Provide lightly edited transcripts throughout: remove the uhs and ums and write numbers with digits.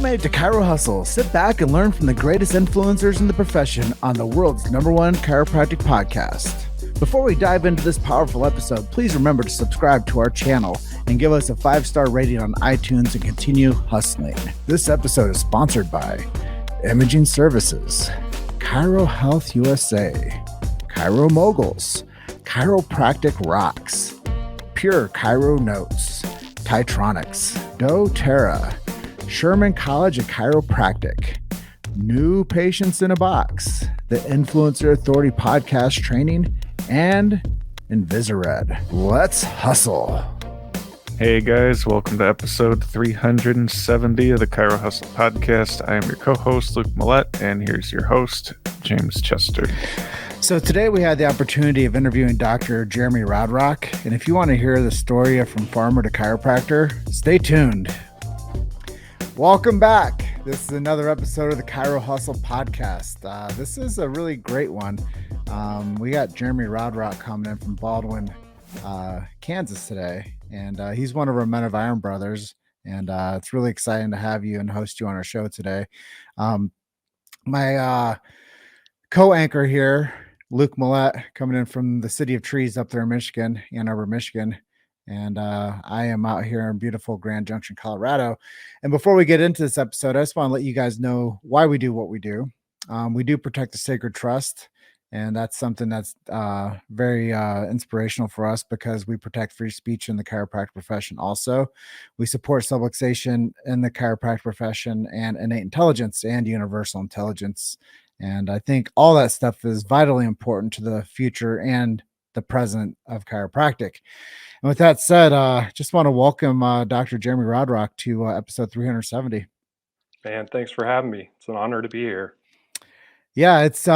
made it to Chiro Hustle. Sit back and learn from the greatest influencers in the profession on the world's #1 chiropractic podcast. Before we dive into this powerful episode, please remember to subscribe to our channel and give us a 5-star rating on iTunes and continue hustling. This episode is sponsored by Imaging Services, Chiro Health USA, Chiro Moguls, Chiropractic Rocks, Pure Chiro Notes, Titronics, doTERRA, Sherman College of Chiropractic, New Patients in a Box, the Influencer Authority Podcast Training, and Invisired. Let's hustle. Hey guys, welcome to episode 370 of the Chiro Hustle podcast. I am your co-host, Luke Millette, and here's your host, James Chester. So today we had the opportunity of interviewing Dr. Amelia Rodrock, and if you want to hear the story of from farmer to chiropractor, stay tuned. Welcome back. This is another episode of the Chiro Hustle podcast. This is a really great one. We got Amelia Rodrock coming in from Baldwin, Kansas today, and he's one of our Men of Iron brothers, and it's really exciting to have you and host you on our show today. My co-anchor here, Luke Millette, coming in from the City of Trees up there in Michigan, Ann Arbor, Michigan. And I am out here in beautiful Grand Junction, Colorado. And before we get into this episode, I just want to let you guys know why we do what we do. We do protect the sacred trust. And that's something that's very inspirational for us because we protect free speech in the chiropractic profession also. We support subluxation in the chiropractic profession and innate intelligence and universal intelligence. And I think all that stuff is vitally important to the future and the present of chiropractic. And with that said, just want to welcome Dr. Amelia Rodrock to episode 370. Man, thanks for having me. It's an honor to be here. Yeah, it's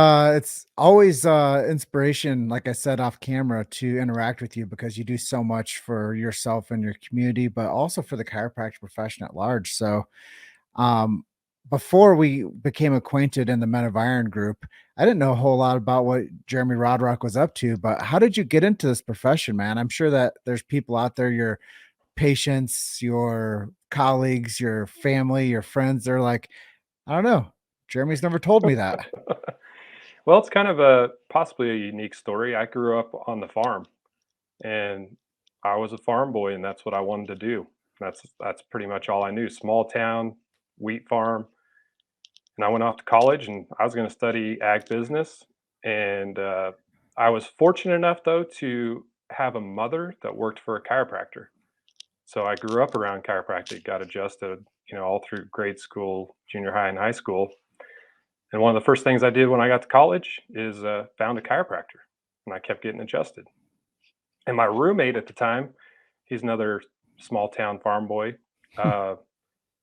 always inspiration, like I said off camera, to interact with you because you do so much for yourself and your community, but also for the chiropractic profession at large. So before we became acquainted in the Men of Iron group, I didn't know a whole lot about what Amelia Rodrock was up to, but how did you get into this profession, man? I'm sure that there's people out there, your patients, your colleagues, your family, your friends, they're like, I don't know. Jeremy's never told me that. Well, it's kind of possibly a unique story. I grew up on the farm and I was a farm boy and that's what I wanted to do. That's pretty much all I knew. Small town, wheat farm. And I went off to college and I was going to study ag business. And I was fortunate enough though to have a mother that worked for a chiropractor. So I grew up around chiropractic, got adjusted, all through grade school, junior high and high school. And one of the first things I did when I got to college is found a chiropractor, and I kept getting adjusted. And my roommate at the time, he's another small town farm boy.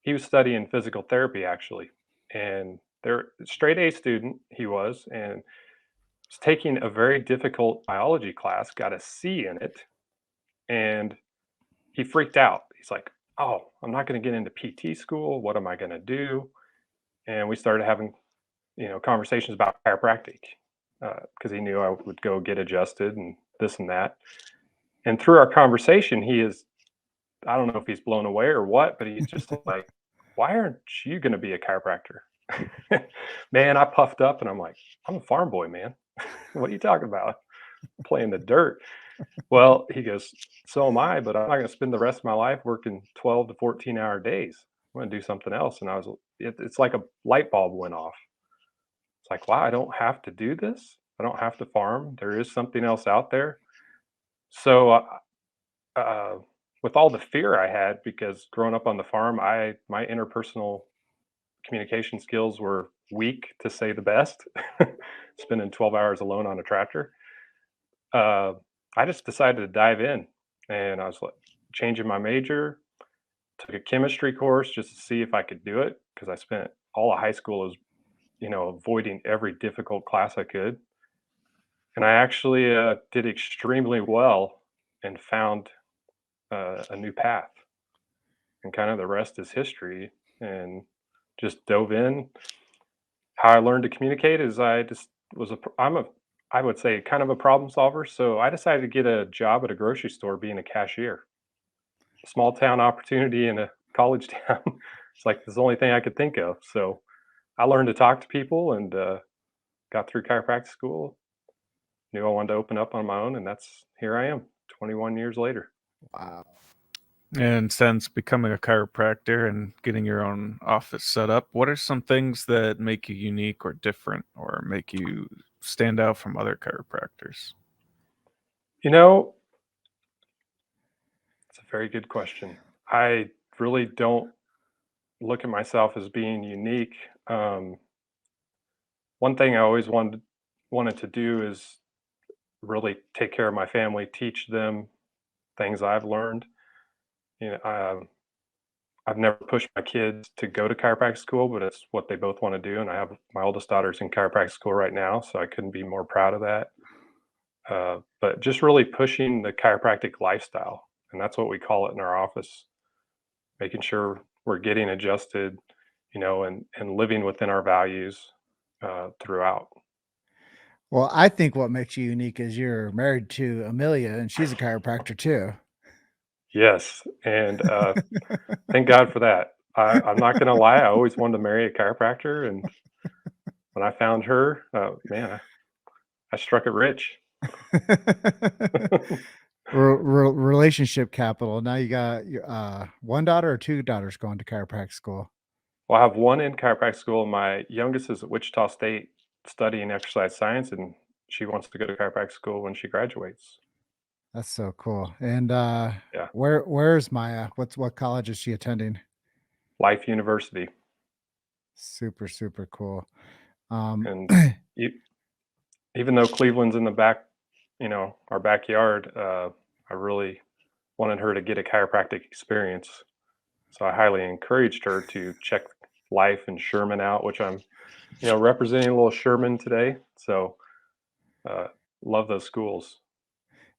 He was studying physical therapy actually, and they're straight A student he was, and was taking a very difficult biology class, got a C in it, and he freaked out. He's like, "Oh, I'm not going to get into PT school. What am I going to do?" And we started having conversations about chiropractic because he knew I would go get adjusted and this and that. And through our conversation, I don't know if he's blown away or what, but he's just like, why aren't you going to be a chiropractor? Man, I puffed up and I'm like, I'm a farm boy, man. What are you talking about? I'm playing the dirt. Well, he goes, so am I, but I'm not going to spend the rest of my life working 12 to 14-hour days. I'm going to do something else. And it's like a light bulb went off. It's like, wow, I don't have to do this. I don't have to farm. There is something else out there. So with all the fear I had, because growing up on the farm, my interpersonal communication skills were weak, to say the best, spending 12 hours alone on a tractor. I just decided to dive in, and I was like changing my major, took a chemistry course just to see if I could do it, because I spent all of high school as avoiding every difficult class I could. And I actually did extremely well and found a new path. And kind of the rest is history. And just dove in. How I learned to communicate is I would say kind of a problem solver. So I decided to get a job at a grocery store being a cashier. Small town opportunity in a college town. It's like the only thing I could think of. So I learned to talk to people and got through chiropractic school. Knew I wanted to open up on my own, and here I am, 21 years later. Wow. And since becoming a chiropractor and getting your own office set up, what are some things that make you unique or different or make you stand out from other chiropractors? You know, it's a very good question. I really don't look at myself as being unique. One thing I always wanted to do is really take care of my family, teach them things I've learned. You know, I've never pushed my kids to go to chiropractic school, but it's what they both want to do. And I have my oldest daughter's in chiropractic school right now, so I couldn't be more proud of that. But just really pushing the chiropractic lifestyle, and that's what we call it in our office, making sure we're getting adjusted, and living within our values throughout. Well, I think what makes you unique is you're married to Amelia, and she's a chiropractor too. Yes, and thank God for that. I'm not going to lie; I always wanted to marry a chiropractor, and when I found her, man, I struck it rich. Relationship capital. Now you got one daughter or two daughters going to chiropractic school. Well, I have one in chiropractic school. My youngest is at Wichita State studying exercise science, and she wants to go to chiropractic school when she graduates. That's so cool. And Yeah, where's Myah? What college is she attending? Life University, Super, super cool. Um, and e- even though Cleveland's in the back, our backyard, I really wanted her to get a chiropractic experience. So I highly encouraged her to check Life and Sherman out, which I'm, representing a little Sherman today. So uh, love those schools.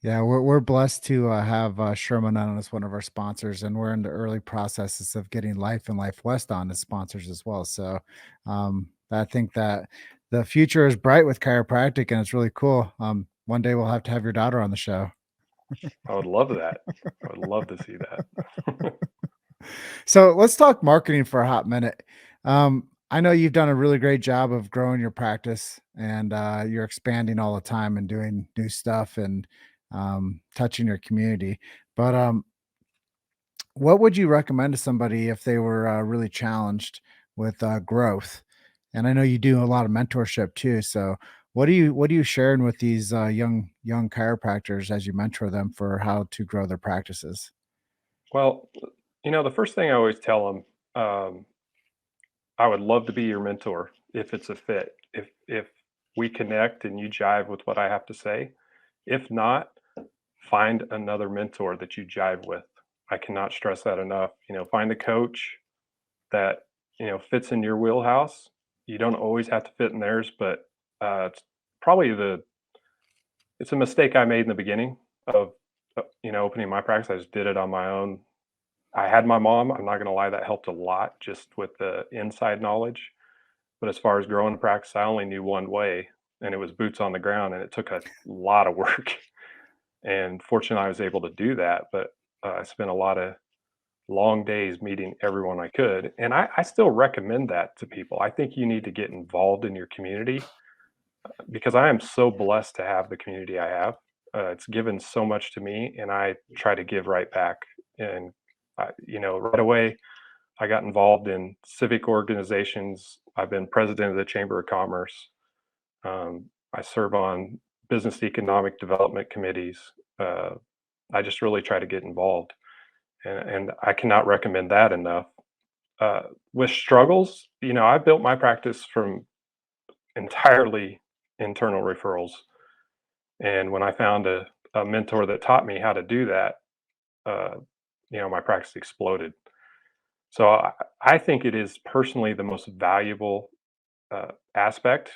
yeah, we're blessed to have Sherman on as one of our sponsors, and we're in the early processes of getting Life and Life West on as sponsors as well. So I think that the future is bright with chiropractic, and it's really cool. One day we'll have to have your daughter on the show. I would love that. I would love to see that. So let's talk marketing for a hot minute. I know you've done a really great job of growing your practice, and you're expanding all the time and doing new stuff and touching your community. But what would you recommend to somebody if they were really challenged with growth? And I know you do a lot of mentorship too. So what are you sharing with these young chiropractors as you mentor them for how to grow their practices? Well, the first thing I always tell them, I would love to be your mentor if it's a fit. If we connect and you jive with what I have to say. If not, find another mentor that you jive with. I cannot stress that enough. Find a coach that fits in your wheelhouse. You don't always have to fit in theirs, but it's probably it's a mistake I made in the beginning of opening my practice. I just did it on my own. I had my mom. I'm not going to lie, that helped a lot just with the inside knowledge. But as far as growing a practice, I only knew one way, and it was boots on the ground, and it took a lot of work. And fortunately, I was able to do that. But I spent a lot of long days meeting everyone I could. And I still recommend that to people. I think you need to get involved in your community because I am so blessed to have the community I have. It's given so much to me, and I try to give right back. And, right away, I got involved in civic organizations. I've been president of the Chamber of Commerce. I serve on business economic development committees. Uh, I just really try to get involved, and I cannot recommend that enough. With struggles, I built my practice from entirely internal referrals, and when I found a mentor that taught me how to do that, uh, my practice exploded. So I think it is personally the most valuable aspect.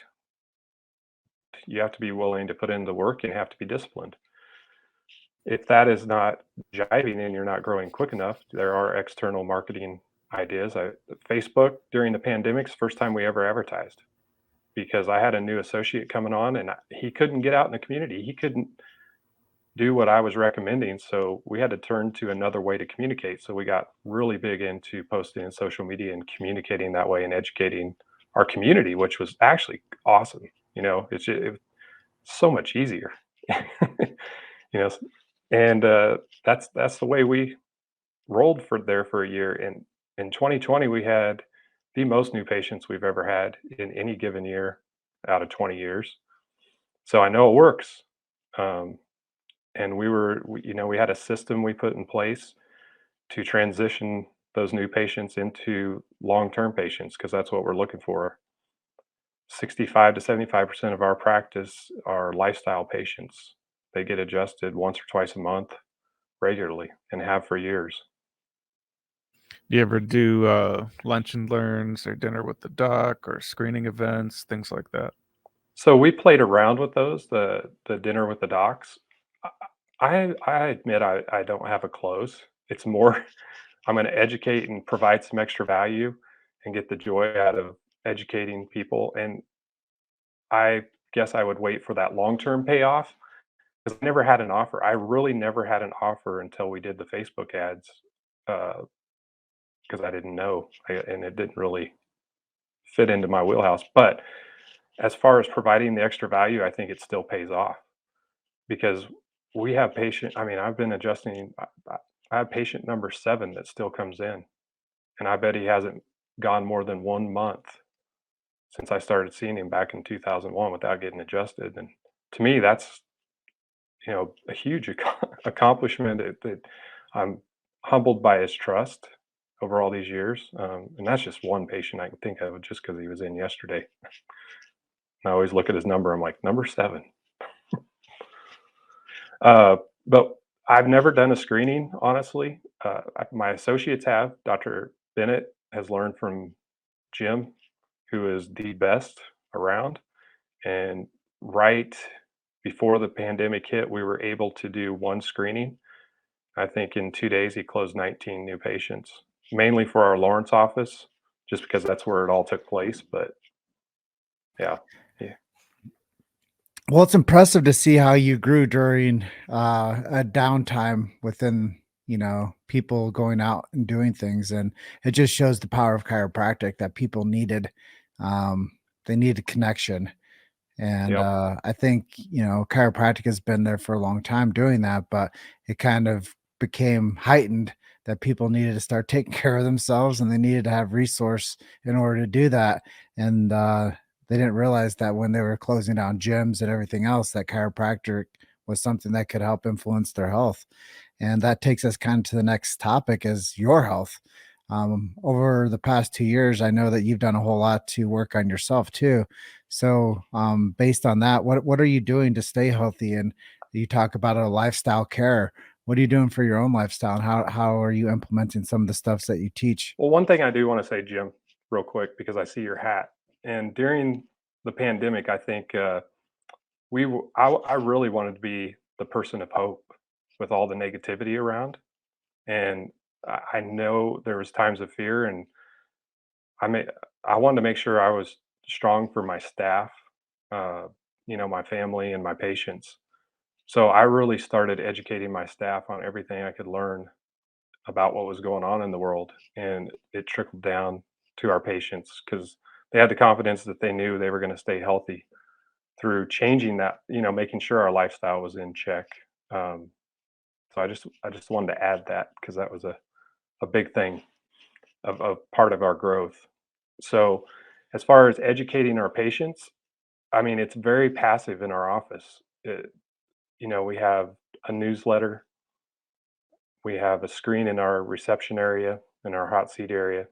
You have to be willing to put in the work and you have to be disciplined. If that is not jiving and you're not growing quick enough, there are external marketing ideas. Facebook during the pandemic's first time we ever advertised because I had a new associate coming on and he couldn't get out in the community. He couldn't do what I was recommending. So we had to turn to another way to communicate. So we got really big into posting in social media and communicating that way and educating our community, which was actually awesome. It's so much easier. you know, and that's the way we rolled for a year. And in 2020, we had the most new patients we've ever had in any given year out of 20 years. So I know it works. Um, and we had a system we put in place to transition those new patients into long-term patients, because that's what we're looking for. 65 to 75% of our practice are lifestyle patients. They get adjusted once or twice a month regularly and have for years. Do you ever do lunch and learns or dinner with the doc or screening events, things like that? So we played around with those, the dinner with the docs. I admit I don't have a close. It's more I'm going to educate and provide some extra value and get the joy out of educating people. And I guess I would wait for that long-term payoff, because I never had an offer. I really never had an offer until we did the Facebook ads, because I didn't know, and it didn't really fit into my wheelhouse. But as far as providing the extra value, I think it still pays off, because we have patient. I mean, I've been adjusting. I have patient number 7 that still comes in, and I bet he hasn't gone more than 1 month since I started seeing him back in 2001 without getting adjusted. And to me, that's a huge accomplishment that I'm humbled by his trust over all these years. And that's just one patient I can think of, just because he was in yesterday. I always look at his number. I'm like, number 7. But I've never done a screening, honestly. My associates have. Dr. Bennett has learned from Jim, who is the best around. And right before the pandemic hit, we were able to do one screening. I think in 2 days, he closed 19 new patients, mainly for our Lawrence office, just because that's where it all took place. But yeah, yeah. Well, it's impressive to see how you grew during a downtime within, people going out and doing things. And it just shows the power of chiropractic that people needed. Um, they needed connection. And Yep. I think, chiropractic has been there for a long time doing that, but it kind of became heightened that people needed to start taking care of themselves and they needed to have resource in order to do that. And they didn't realize that when they were closing down gyms and everything else, that chiropractic was something that could help influence their health. And that takes us kind of to the next topic, is your health. Over the past 2 years, I know that you've done a whole lot to work on yourself too. So, based on that, what are you doing to stay healthy? And you talk about a lifestyle care. What are you doing for your own lifestyle, and how are you implementing some of the stuffs that you teach? Well, one thing I do want to say, Jim, real quick, because I see your hat. And during the pandemic, I think I really wanted to be the person of hope with all the negativity around. And I know there was times of fear, and I may I wanted to make sure I was strong for my staff, uh, my family and my patients. So I really started educating my staff on everything I could learn about what was going on in the world, and it trickled down to our patients, because they had the confidence that they knew they were going to stay healthy through changing that, making sure our lifestyle was in check. Um, so I just wanted to add that, because that was a big thing of part of our growth. So, as far as educating our patients, I mean, it's very passive in our office. We have a newsletter, we have a screen in our reception area, in our hot seat area,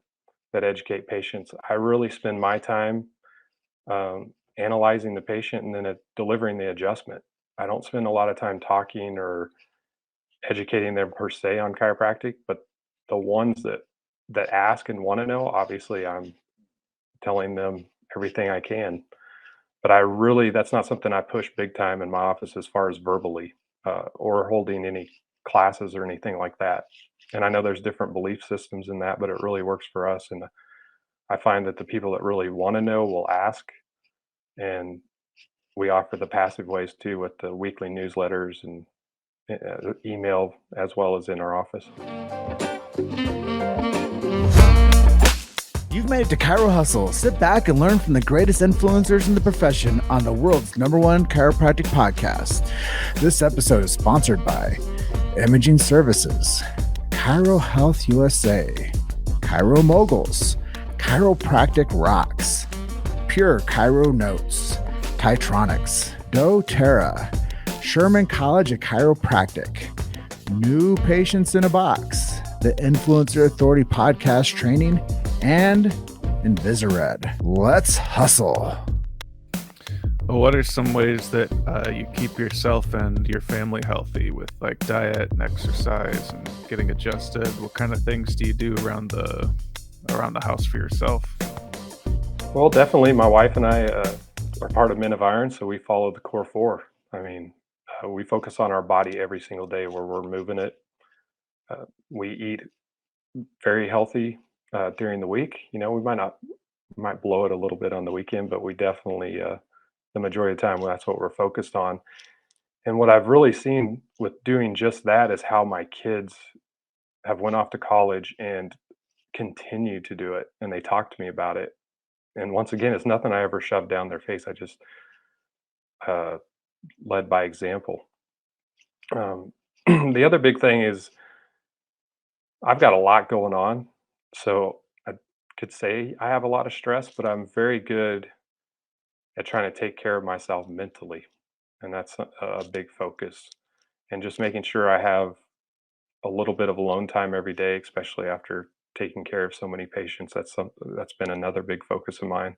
that educate patients. I really spend my time analyzing the patient and then delivering the adjustment. I don't spend a lot of time talking or educating them per se on chiropractic, but the ones that ask and want to know, obviously, I'm telling them everything I can. But that's not something I push big time in my office, as far as verbally, or holding any classes or anything like that. And I know there's different belief systems in that, but it really works for us. And I find that the people that really want to know will ask, and we offer the passive ways too, with the weekly newsletters and email as well as in our office. You've made it to Chiro Hustle. Sit back and learn from the greatest influencers in the profession on the world's #1 chiropractic podcast. This episode is sponsored by Imaging Services, Chiro Health USA, Chiro Moguls, Chiropractic Rocks, Pure Chiro Notes, Titronics, doTERRA, Sherman College of Chiropractic, New Patients in a Box, the Influencer Authority Podcast Training, and Invisired. Let's hustle. What are some ways that you keep yourself and your family healthy with like diet and exercise and getting adjusted? What kind of things do you do around the house for yourself? Well, definitely my wife and I are part of Men of Iron, so we follow the core four. I mean, we focus on our body every single day where we're moving it. We eat very healthy during the week. We might blow it a little bit on the weekend, but we definitely, the majority of the time, that's what we're focused on. And what I've really seen with doing just that is how my kids have went off to college and continue to do it. And they talk to me about it. And once again, it's nothing I ever shoved down their face. I just led by example. The other big thing is I've got a lot going on. So I could say I have a lot of stress, but I'm very good at trying to take care of myself mentally. And that's a big focus. And just making sure I have a little bit of alone time every day, especially after taking care of so many patients. That's been another big focus of mine.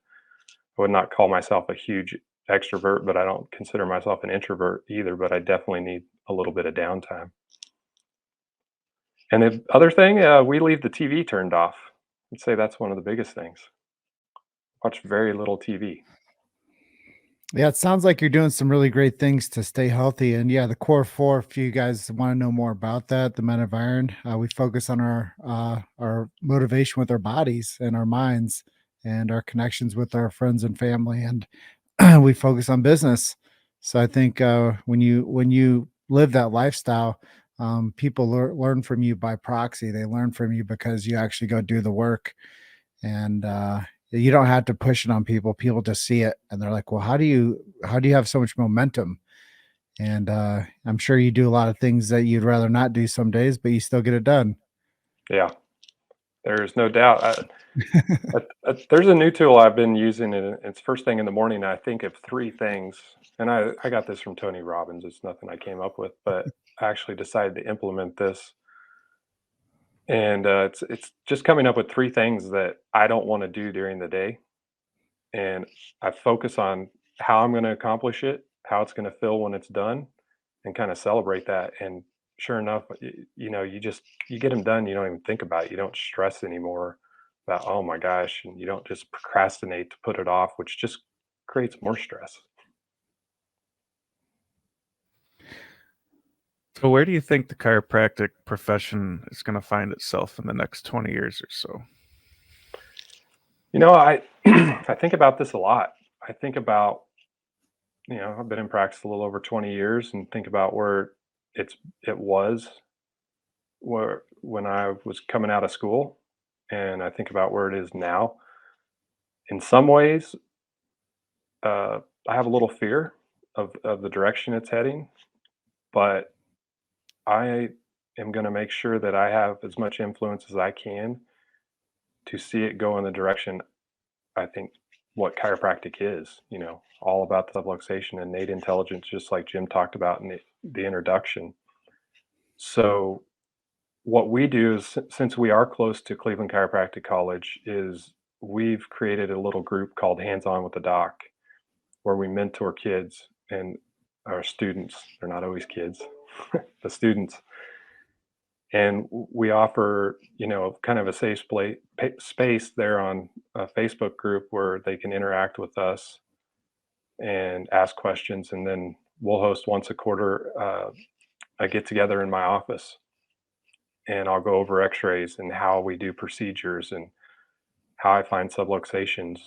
I would not call myself a huge extrovert, but I don't consider myself an introvert either, but I definitely need a little bit of downtime. And the other thing, we leave the TV turned off. I'd say that's one of the biggest things. Watch very little TV. Yeah, it sounds like you're doing some really great things to stay healthy. And yeah, the core four, if you guys want to know more about that, the Men of Iron, we focus on our motivation with our bodies and our minds and our connections with our friends and family. And we focus on business. So I think when you live that lifestyle, people learn from you by proxy. They learn from you because you actually go do the work. And you don't have to push it on people. People just see it and they're like, well, how do you have so much momentum? And I'm sure you do a lot of things that you'd rather not do some days, but you still get it done. Yeah, there's no doubt. There's a new tool I've been using, and it's first thing in the morning. I think of three things, and I got this from Tony Robbins. It's nothing I came up with, but I actually decided to implement this. And it's just coming up with three things that I don't want to do during the day, and I focus on how I'm going to accomplish it, how it's going to feel when it's done, and kind of celebrate that. And sure enough, you get them done. You don't even think about it. You don't stress anymore about, oh my gosh, and you don't just procrastinate to put it off, which just creates more stress. So where do you think the chiropractic profession is going to find itself in the next 20 years or so? I I think about this a lot. I think about, I've been in practice a little over 20 years and think about where it was when I was coming out of school, and I think about where it is now. In some ways, I have a little fear of the direction it's heading, but I am going to make sure that I have as much influence as I can to see it go in the direction I think what chiropractic is, all about the subluxation and innate intelligence, just like Jim talked about in the introduction. So what we do is, since we are close to Cleveland Chiropractic College, is we've created a little group called Hands On with the Doc, where we mentor kids and our students. They're not always kids, the students. And we offer, kind of a safe space there on a Facebook group where they can interact with us and ask questions. And then we'll host once a quarter a get together in my office. And I'll go over x-rays and how we do procedures and how I find subluxations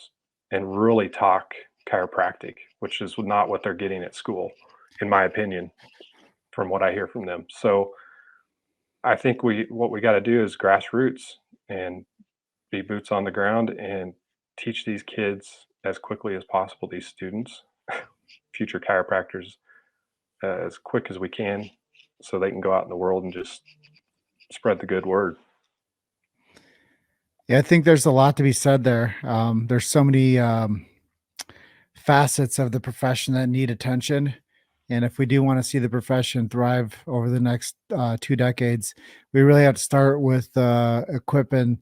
and really talk chiropractic, which is not what they're getting at school, in my opinion. from what I hear from them. So I think what we got to do is grassroots and be boots on the ground and teach these kids as quickly as possible, these students, future chiropractors, as quick as we can, so they can go out in the world and just spread the good word. Yeah, I think there's a lot to be said there. There's so many facets of the profession that need attention. And if we do want to see the profession thrive over the next 2 decades, we really have to start with equipping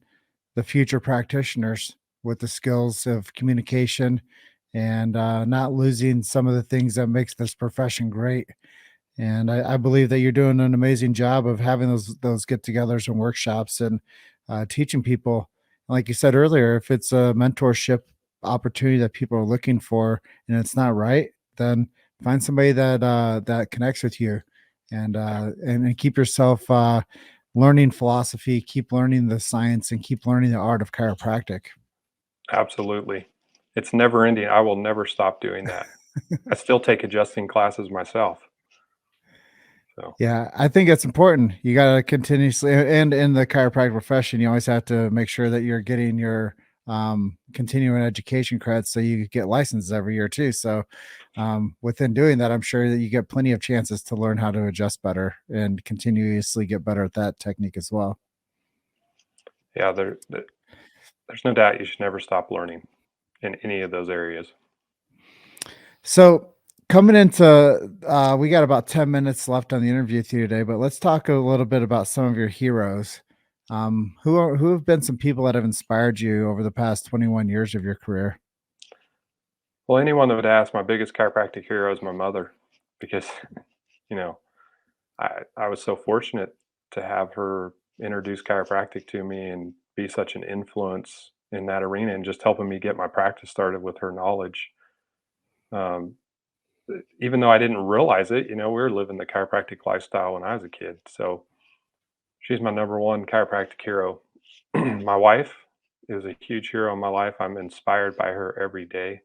the future practitioners with the skills of communication and not losing some of the things that makes this profession great. And I believe that you're doing an amazing job of having those get-togethers and workshops and teaching people. Like you said earlier, if it's a mentorship opportunity that people are looking for and it's not right, then find somebody that connects with you, and keep yourself learning philosophy, keep learning the science, and keep learning the art of chiropractic. Absolutely. It's never ending. I will never stop doing that. I still take adjusting classes myself. So Yeah, I think it's important. You got to continuously, and in the chiropractic profession, you always have to make sure that you're getting your continuing education credits so you get licenses every year too. So within doing that, I'm sure that you get plenty of chances to learn how to adjust better and continuously get better at that technique as well. yeah, there's no doubt you should never stop learning in any of those areas. So coming into, we got about 10 minutes left on the interview with you today, but let's talk a little bit about some of your heroes. Who have been some people that have inspired you over the past 21 years of your career? Well, anyone that would ask, my biggest chiropractic hero is my mother, because you know I was so fortunate to have her introduce chiropractic to me and be such an influence in that arena, and just helping me get my practice started with her knowledge. Um, Even though I didn't realize it, we were living the chiropractic lifestyle when I was a kid. So she's my number one chiropractic hero. My wife is a huge hero in my life. I'm inspired by her every day.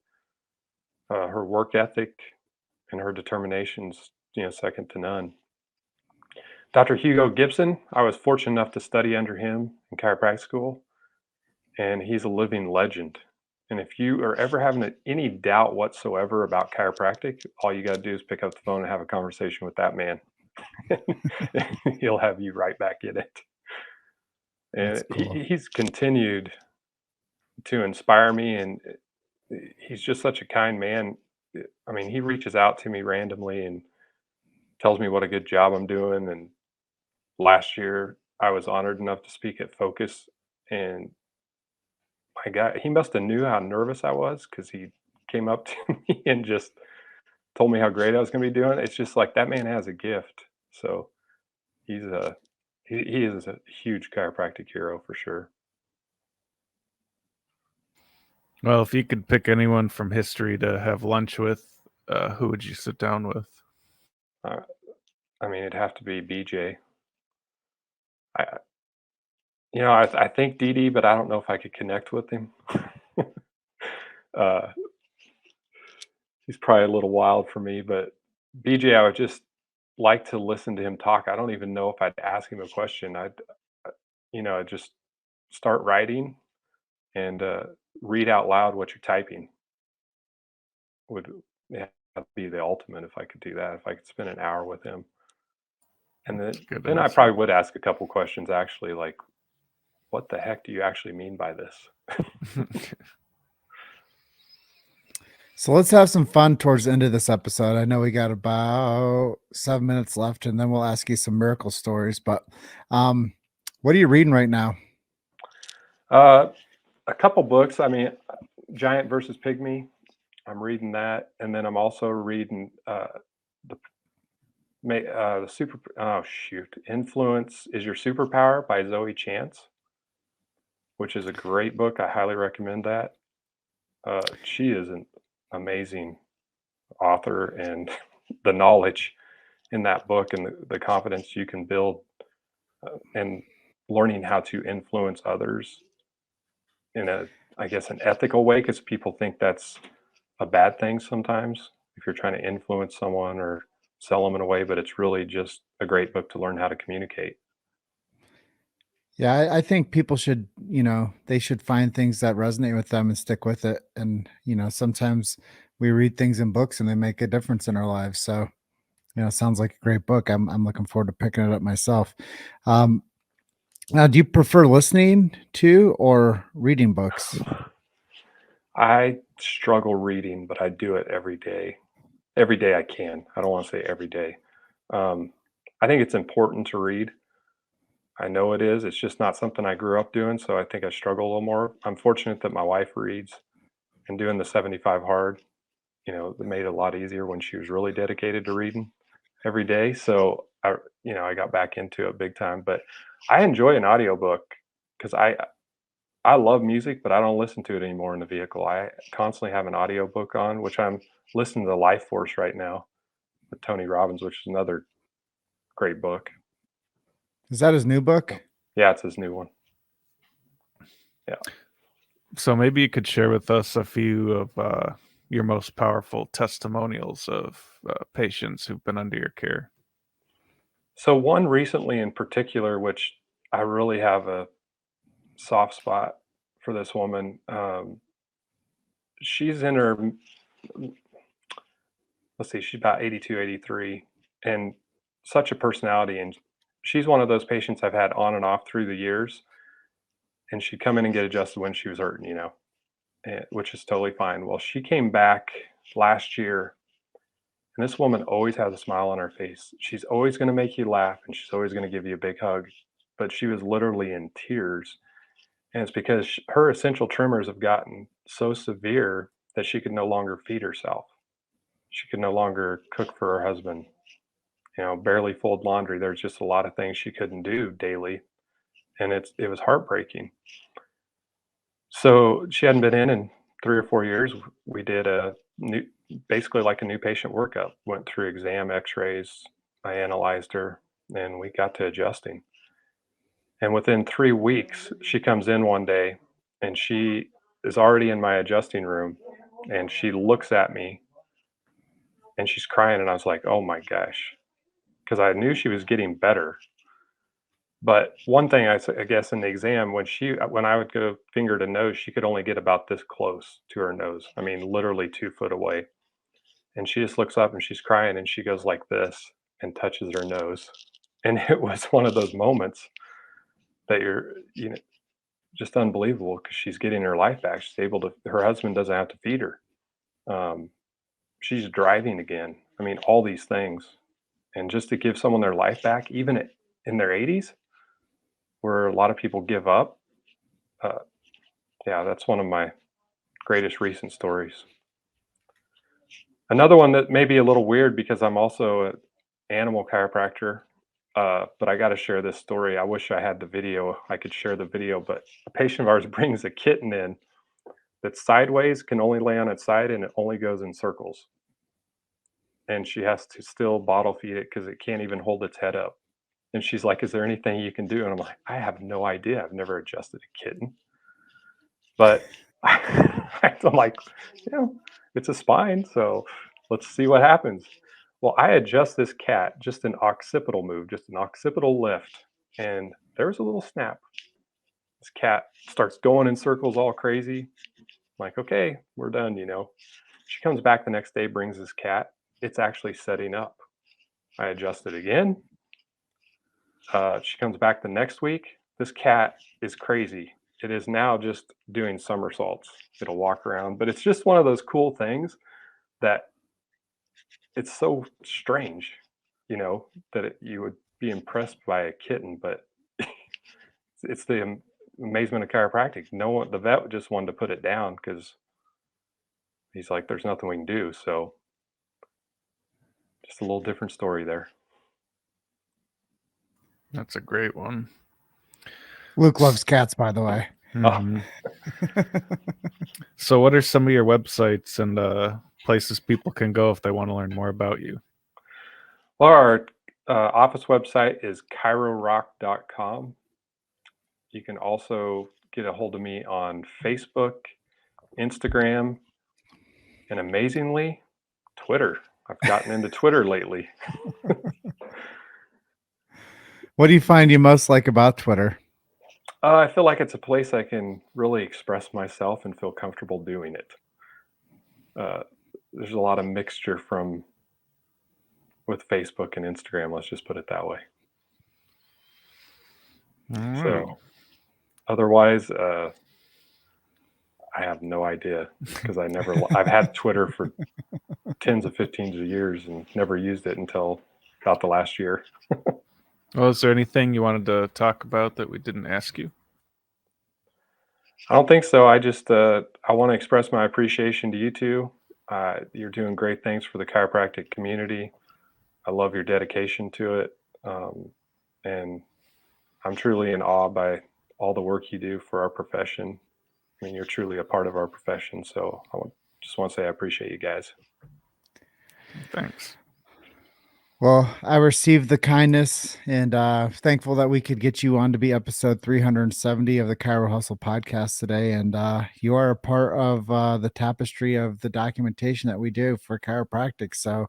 Her work ethic and her determination's, second to none. Dr. Hugo Gibson, I was fortunate enough to study under him in chiropractic school, and he's a living legend. And if you are ever having any doubt whatsoever about chiropractic, all you got to do is pick up the phone and have a conversation with that man. He'll have you right back in it. That's And cool. he's continued to inspire me, and he's just such a kind man. I mean, he reaches out to me randomly and tells me what a good job I'm doing. And last year, I was honored enough to speak at Focus, and my God, he must have knew how nervous I was, because he came up to me and just told me how great I was going to be doing. It's just like that man has a gift. So he's a he is a huge chiropractic hero for sure. Well, if you could pick anyone from history to have lunch with, who would you sit down with? Uh, I mean, it'd have to be BJ. I I think DD, but I don't know if I could connect with him. uh, he's probably a little wild for me, but BJ, I would just like to listen to him talk. I don't even know if I'd ask him a question. I'd just start writing and read out loud what you're typing. Would Yeah, that'd be the ultimate if I could do that. If I could spend an hour with him, and Good then I answer. probably would ask a couple questions actually, like, what the heck do you actually mean by this? So let's have some fun towards the end of this episode. I know we got about 7 minutes left, and then we'll ask you some miracle stories. But what are you reading right now? uh, a couple books. I mean, Giant versus Pygmy. I'm reading that, and then I'm also reading the the super. Oh shoot! Influence is Your Superpower by Zoe Chance, which is a great book. I highly recommend that. She is an amazing author, and the knowledge in that book and the confidence you can build, and learning how to influence others in I guess, an ethical way, because people think that's a bad thing sometimes if you're trying to influence someone or sell them in a way, but it's really just a great book to learn how to communicate. Yeah, I think people should, they should find things that resonate with them and stick with it. And, sometimes we read things in books and they make a difference in our lives. So, it sounds like a great book. I'm looking forward to picking it up myself. Now, do you prefer listening to or reading books? I struggle reading, but I do it every day. Every day I can. I don't want to say every day. I think it's important to read. I know it is. It's just not something I grew up doing, so I think I struggle a little more. I'm fortunate that my wife reads, and doing the 75 hard, it made it a lot easier when she was really dedicated to reading every day. So I got back into it big time. But I enjoy an audiobook because I love music, but I don't listen to it anymore in the vehicle. I constantly have an audiobook on, which I'm listening to Life Force right now with Tony Robbins, which is another great book. Is that his new book? Yeah, it's his new one. Yeah. So maybe you could share with us a few of your most powerful testimonials of patients who've been under your care. So one recently in particular, which I really have a soft spot for this woman. She's in her, let's see, she's about 82, 83, and such a personality. And she's one of those patients I've had on and off through the years. And she'd come in and get adjusted when she was hurting, which is totally fine. Well, she came back last year, and this woman always has a smile on her face. She's always going to make you laugh, and she's always going to give you a big hug. But she was literally in tears. And it's because her essential tremors have gotten so severe that she could no longer feed herself. She could no longer cook for her husband, barely fold laundry. There's just a lot of things she couldn't do daily. And it was heartbreaking. So she hadn't been in 3 or 4 years. We did basically like a new patient workup, went through exam, x-rays. I analyzed her and we got to adjusting. And within 3 weeks, she comes in one day and she is already in my adjusting room and she looks at me and she's crying. And I was like, oh my gosh, because I knew she was getting better. But one thing I guess in the exam, when I would go finger to nose, she could only get about this close to her nose. I mean, literally 2 foot away. And she just looks up and she's crying and she goes like this and touches her nose. And it was one of those moments that you're, just unbelievable because she's getting her life back. She's able to, her husband doesn't have to feed her. She's driving again. I mean, all these things. And just to give someone their life back, even in their 80s, where a lot of people give up. Yeah, that's one of my greatest recent stories. Another one that may be a little weird because I'm also an animal chiropractor, but I got to share this story. I wish I had the video. I could share the video, but a patient of ours brings a kitten in that's sideways, can only lay on its side, and it only goes in circles. And she has to still bottle feed it because it can't even hold its head up. And she's like, is there anything you can do? And I'm like, I have no idea. I've never adjusted a kitten. But I'm like, it's a spine, so let's see what happens. Well, I adjust this cat, just an occipital move, just an occipital lift, and there's a little snap. This cat starts going in circles all crazy. I'm like, okay, we're done, She comes back the next day, brings this cat. It's actually setting up. I adjust it again. She comes back the next week. This cat is crazy. It is now just doing somersaults. It'll walk around, but it's just one of those cool things that it's so strange, that you would be impressed by a kitten, but it's the amazement of chiropractic. The vet just wanted to put it down because he's like, there's nothing we can do. So just a little different story there. That's a great one. Luke loves cats, by the way. Mhm. So what are some of your websites and places people can go if they want to learn more about you? Well, our office website is chirohustle.com. You can also get a hold of me on Facebook, Instagram, and amazingly, Twitter. I've gotten into Twitter lately. What do you find you most like about Twitter? I feel like it's a place I can really express myself and feel comfortable doing it. There's a lot of mixture with Facebook and Instagram. Let's just put it that way. So otherwise, I have no idea because I've had Twitter for tens of 15s of years and never used it until about the last year. Well, is there anything you wanted to talk about that we didn't ask you? I don't think so. I just I want to express my appreciation to you two. You're doing great things for the chiropractic community. I love your dedication to it. And I'm truly in awe by all the work you do for our profession. I mean, you're truly a part of our profession. So just want to say I appreciate you guys. Thanks. Well, I received the kindness and thankful that we could get you on to be episode 370 of the Chiro Hustle podcast today. And you are a part of the tapestry of the documentation that we do for chiropractic. So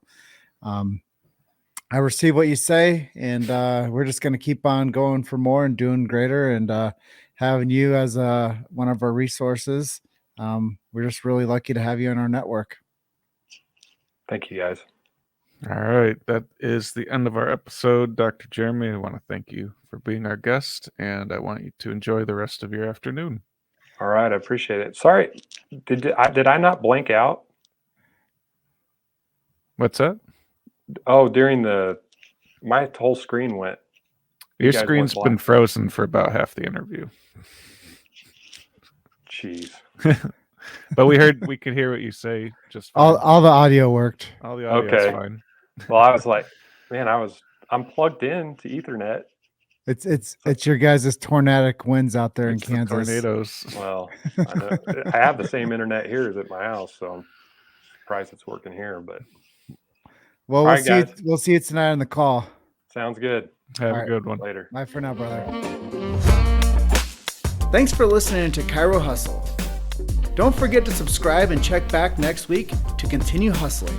I receive what you say, and we're just going to keep on going for more and doing greater, and having you as one of our resources. We're just really lucky to have you in our network. Thank you, guys. All right. That is the end of our episode. Dr. Jeremy, I want to thank you for being our guest, and I want you to enjoy the rest of your afternoon. All right. I appreciate it. Sorry. Did I not blank out? What's that? Oh, my whole screen went. Your screen's been frozen for about half the interview. Jeez. But we could hear what you say. Just fine. All the audio worked. All the audio is fine. Well, I was like, man, I'm plugged in to Ethernet. It's your guys' tornadic winds out there in Kansas. Tornadoes. Well, I have the same internet here as at my house, so I'm surprised it's working here. But well, we'll see you tonight on the call. Sounds good. Have a good one. Later. Bye for now, brother. Thanks for listening to Chiro Hustle. Don't forget to subscribe and check back next week to continue hustling.